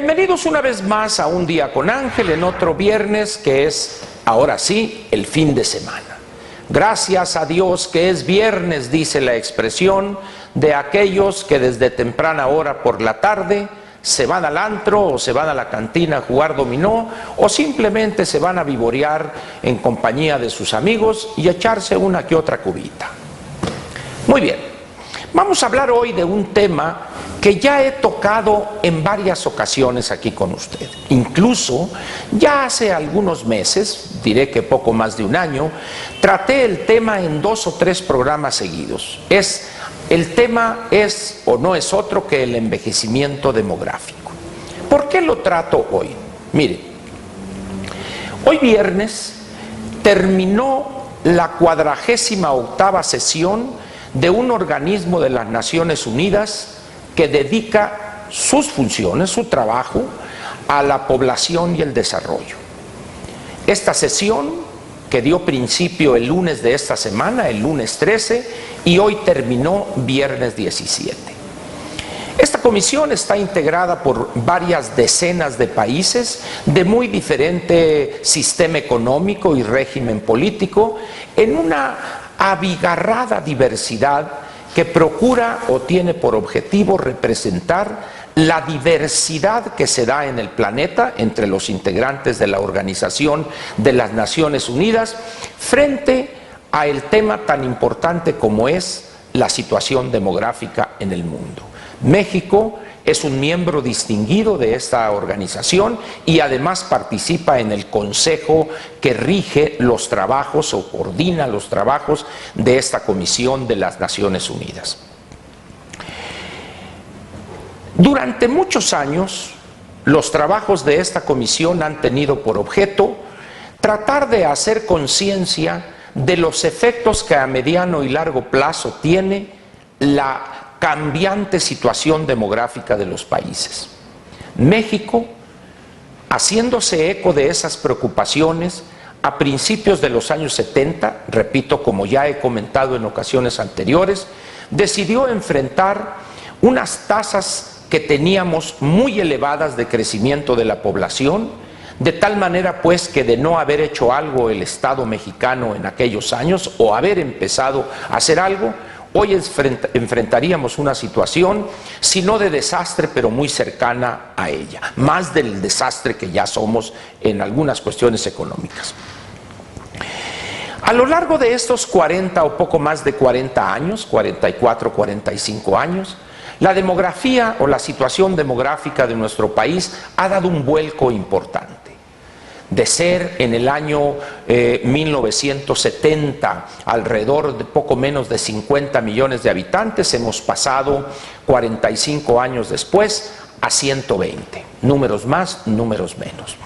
Bienvenidos una vez más a Un Día con Ángel, en otro viernes que es, ahora sí, el fin de semana. Gracias a Dios que es viernes, dice la expresión de aquellos que desde temprana hora por la tarde se van al antro o se van a la cantina a jugar dominó o simplemente se van a vivorear en compañía de sus amigos y echarse una que otra cubita. Muy bien, vamos a hablar hoy de un tema que ya he tocado en varias ocasiones aquí con usted. Incluso ya hace algunos meses, diré que poco más de un año, traté el tema en 2 o 3 programas seguidos. El tema es o no es otro que el envejecimiento demográfico. ¿Por qué lo trato hoy? Mire, hoy viernes terminó la 48ª sesión de un organismo de las Naciones Unidas que dedica sus funciones, su trabajo, a la población y el desarrollo. Esta sesión, que dio principio el lunes de esta semana, el lunes 13, y hoy terminó viernes 17. Esta comisión está integrada por varias decenas de países de muy diferente sistema económico y régimen político, en una abigarrada diversidad que procura o tiene por objetivo representar la diversidad que se da en el planeta entre los integrantes de la Organización de las Naciones Unidas frente a el tema tan importante como es la situación demográfica en el mundo. México es un miembro distinguido de esta organización y además participa en el consejo que rige los trabajos o coordina los trabajos de esta Comisión de las Naciones Unidas. Durante muchos años, los trabajos de esta comisión han tenido por objeto tratar de hacer conciencia de los efectos que a mediano y largo plazo tiene la cambiante situación demográfica de los países. México, haciéndose eco de esas preocupaciones, a principios de los años 70, repito, como ya he comentado en ocasiones anteriores, decidió enfrentar unas tasas que teníamos muy elevadas de crecimiento de la población, de tal manera pues que de no haber hecho algo el Estado mexicano en aquellos años o haber empezado a hacer algo, hoy enfrentaríamos una situación, si no de desastre, pero muy cercana a ella, más del desastre que ya somos en algunas cuestiones económicas. A lo largo de estos 40 o poco más de 40 años, 44, 45 años, la demografía o la situación demográfica de nuestro país ha dado un vuelco importante. De ser en el año 1970 alrededor de poco menos de 50 millones de habitantes, hemos pasado 45 años después a 120, números más, números menos.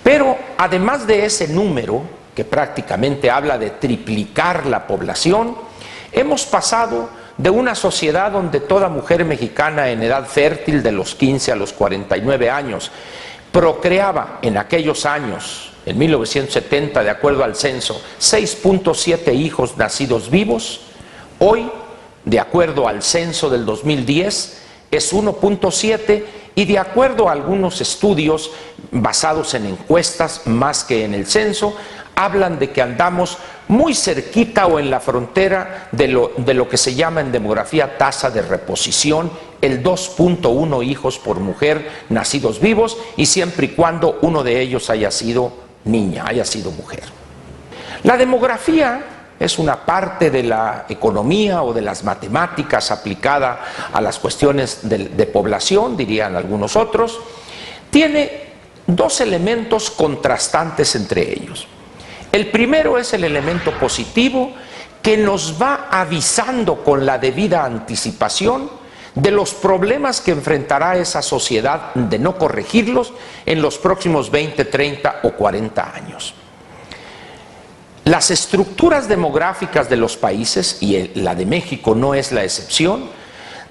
Pero además de ese número, que prácticamente habla de triplicar la población, hemos pasado de una sociedad donde toda mujer mexicana en edad fértil de los 15 a los 49 años procreaba en aquellos años, en 1970, de acuerdo al censo, 6.7 hijos nacidos vivos. Hoy, de acuerdo al censo del 2010, es 1.7 y de acuerdo a algunos estudios basados en encuestas más que en el censo, hablan de que andamos muy cerquita o en la frontera de lo que se llama en demografía tasa de reposición, el 2.1 hijos por mujer nacidos vivos, y siempre y cuando uno de ellos haya sido niña, haya sido mujer. La demografía es una parte de la economía o de las matemáticas aplicada a las cuestiones de población, dirían algunos otros. Tiene 2 elementos contrastantes entre ellos. El primero es el elemento positivo, que nos va avisando con la debida anticipación de los problemas que enfrentará esa sociedad de no corregirlos en los próximos 20, 30 o 40 años. Las estructuras demográficas de los países, y la de México no es la excepción,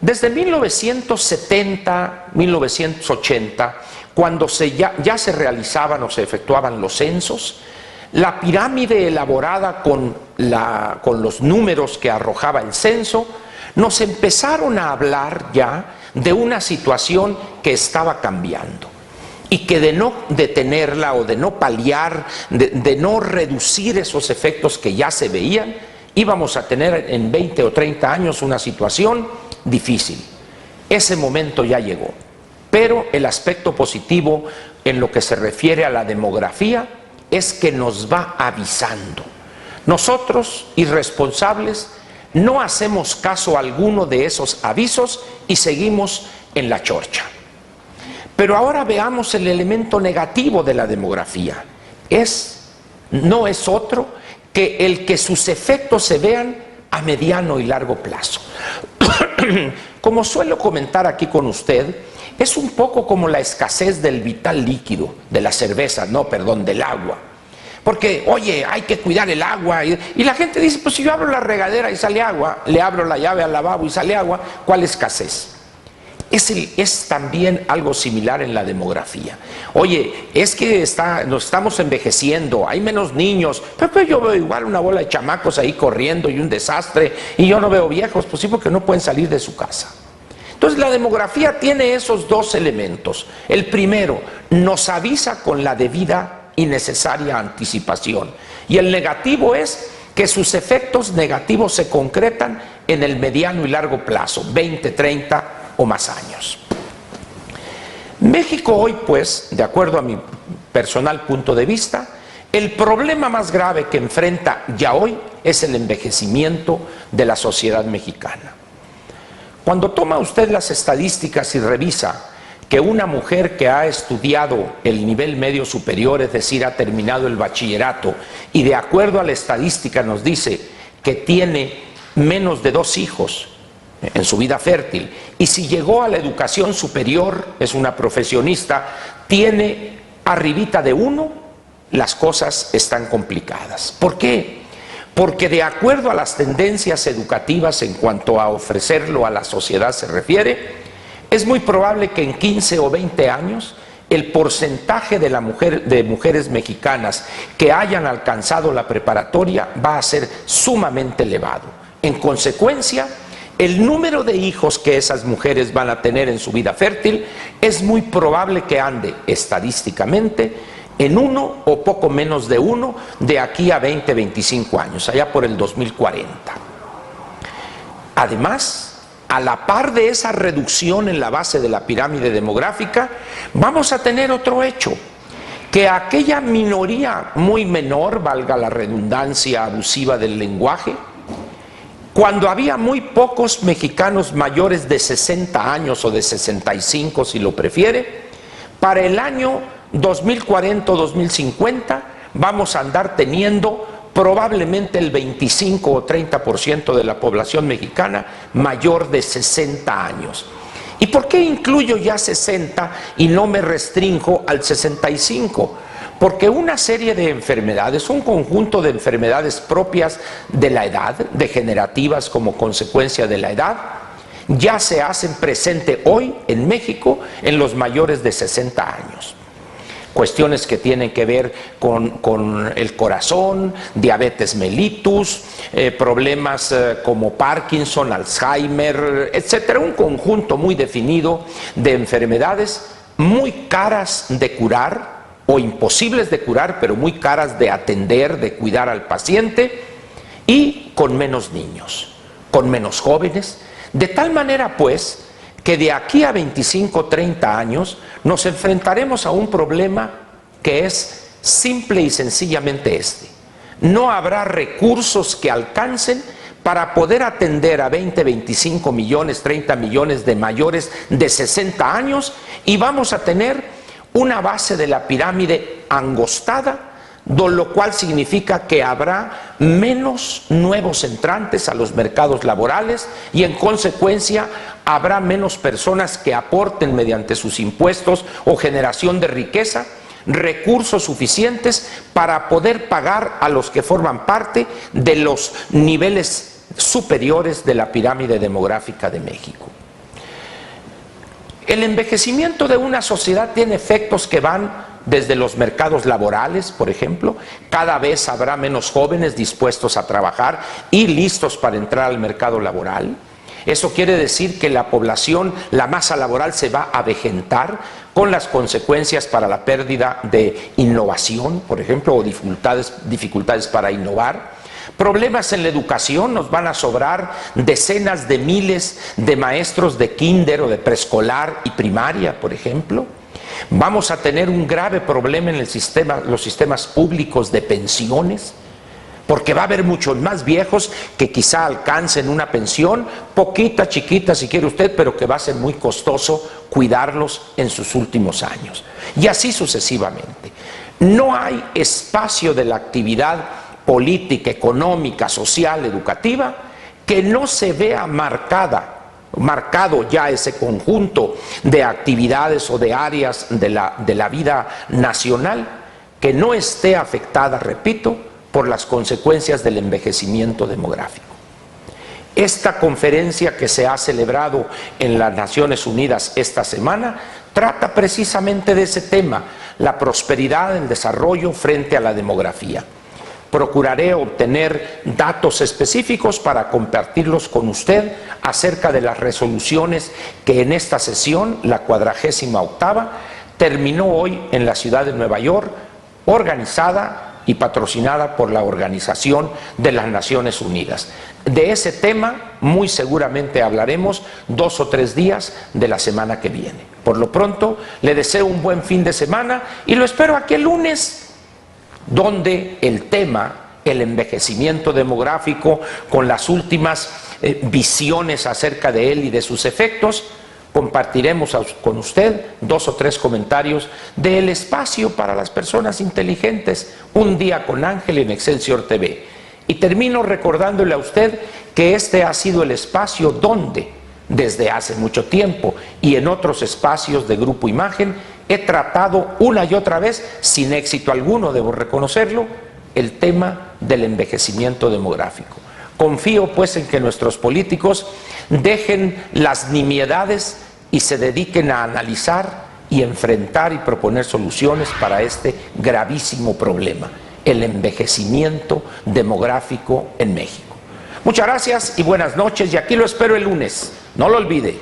desde 1970, 1980, cuando ya se realizaban o se efectuaban los censos, la pirámide elaborada con los números que arrojaba el censo, nos empezaron a hablar ya de una situación que estaba cambiando y que de no detenerla o de no paliar, de no reducir esos efectos que ya se veían, íbamos a tener en 20 o 30 años una situación difícil. Ese momento ya llegó, pero el aspecto positivo en lo que se refiere a la demografía es que nos va avisando. Nosotros, irresponsables, no hacemos caso alguno de esos avisos y seguimos en la chorcha. Pero ahora veamos el elemento negativo de la demografía. No es otro que el que sus efectos se vean a mediano y largo plazo. Como suelo comentar aquí con usted, es un poco como la escasez del vital líquido, de la cerveza, del agua. Porque, oye, hay que cuidar el agua. Y la gente dice, pues si yo abro la regadera y sale agua, le abro la llave al lavabo y sale agua, ¿cuál escasez? Es también algo similar en la demografía. Oye, es que nos estamos envejeciendo, hay menos niños, pero yo veo igual una bola de chamacos ahí corriendo y un desastre, y yo no veo viejos, pues sí, porque no pueden salir de su casa. Entonces la demografía tiene esos dos elementos. El primero, nos avisa con la debida y necesaria anticipación. Y el negativo es que sus efectos negativos se concretan en el mediano y largo plazo, 20, 30 o más años. México hoy, pues, de acuerdo a mi personal punto de vista, el problema más grave que enfrenta ya hoy es el envejecimiento de la sociedad mexicana. Cuando toma usted las estadísticas y revisa que una mujer que ha estudiado el nivel medio superior, es decir, ha terminado el bachillerato, y de acuerdo a la estadística nos dice que tiene menos de 2 hijos en su vida fértil, y si llegó a la educación superior, es una profesionista, tiene arribita de 1, las cosas están complicadas. ¿Por qué? Porque de acuerdo a las tendencias educativas en cuanto a ofrecerlo a la sociedad se refiere, es muy probable que en 15 o 20 años el porcentaje de mujeres mexicanas que hayan alcanzado la preparatoria va a ser sumamente elevado. En consecuencia, el número de hijos que esas mujeres van a tener en su vida fértil es muy probable que ande estadísticamente en 1 o poco menos de 1 de aquí a 20, 25 años, allá por el 2040. Además, a la par de esa reducción en la base de la pirámide demográfica, vamos a tener otro hecho, que aquella minoría muy menor, valga la redundancia abusiva del lenguaje, cuando había muy pocos mexicanos mayores de 60 años o de 65 si lo prefiere, para el año 2040 o 2050 vamos a andar teniendo probablemente el 25 o 30% de la población mexicana mayor de 60 años. ¿Y por qué incluyo ya 60 y no me restringo al 65? Porque una serie de enfermedades, un conjunto de enfermedades propias de la edad, degenerativas como consecuencia de la edad, ya se hacen presente hoy en México en los mayores de 60 años. Cuestiones que tienen que ver con el corazón, diabetes mellitus, problemas como Parkinson, Alzheimer, etcétera. Un conjunto muy definido de enfermedades muy caras de curar o imposibles de curar, pero muy caras de atender, de cuidar al paciente, y con menos niños, con menos jóvenes, de tal manera pues que de aquí a 25 o 30 años nos enfrentaremos a un problema que es simple y sencillamente este. No habrá recursos que alcancen para poder atender a 20, 25 millones, 30 millones de mayores de 60 años, y vamos a tener una base de la pirámide angostada, lo cual significa que habrá menos nuevos entrantes a los mercados laborales y en consecuencia habrá menos personas que aporten mediante sus impuestos o generación de riqueza recursos suficientes para poder pagar a los que forman parte de los niveles superiores de la pirámide demográfica de México. El envejecimiento de una sociedad tiene efectos que van desde los mercados laborales, por ejemplo. Cada vez habrá menos jóvenes dispuestos a trabajar y listos para entrar al mercado laboral. Eso quiere decir que la población, la masa laboral se va a avejentar con las consecuencias para la pérdida de innovación, por ejemplo, o dificultades para innovar. Problemas en la educación, nos van a sobrar decenas de miles de maestros de kinder o de preescolar y primaria, por ejemplo. Vamos a tener un grave problema en los sistemas públicos de pensiones, porque va a haber muchos más viejos que quizá alcancen una pensión, poquita, chiquita si quiere usted, pero que va a ser muy costoso cuidarlos en sus últimos años. Y así sucesivamente. No hay espacio de la actividad política, económica, social, educativa, que no se vea marcado ya ese conjunto de actividades o de áreas de la vida nacional, que no esté afectada, repito, por las consecuencias del envejecimiento demográfico. Esta conferencia que se ha celebrado en las Naciones Unidas esta semana trata precisamente de ese tema, la prosperidad, el desarrollo frente a la demografía. Procuraré obtener datos específicos para compartirlos con usted acerca de las resoluciones que en esta sesión, la 48ª, terminó hoy en la ciudad de Nueva York, organizada y patrocinada por la Organización de las Naciones Unidas. De ese tema muy seguramente hablaremos 2 o 3 días de la semana que viene. Por lo pronto, le deseo un buen fin de semana y lo espero aquí el lunes, donde el tema, el envejecimiento demográfico, con las últimas visiones acerca de él y de sus efectos, compartiremos con usted 2 o 3 comentarios del espacio para las personas inteligentes, Un Día con Ángel en Excelsior TV. Y termino recordándole a usted que este ha sido el espacio donde, desde hace mucho tiempo y en otros espacios de Grupo Imagen, he tratado una y otra vez, sin éxito alguno, debo reconocerlo, el tema del envejecimiento demográfico. Confío pues en que nuestros políticos dejen las nimiedades y se dediquen a analizar y enfrentar y proponer soluciones para este gravísimo problema, el envejecimiento demográfico en México. Muchas gracias y buenas noches, y aquí lo espero el lunes, no lo olvide.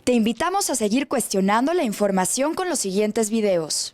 Te invitamos a seguir cuestionando la información con los siguientes videos.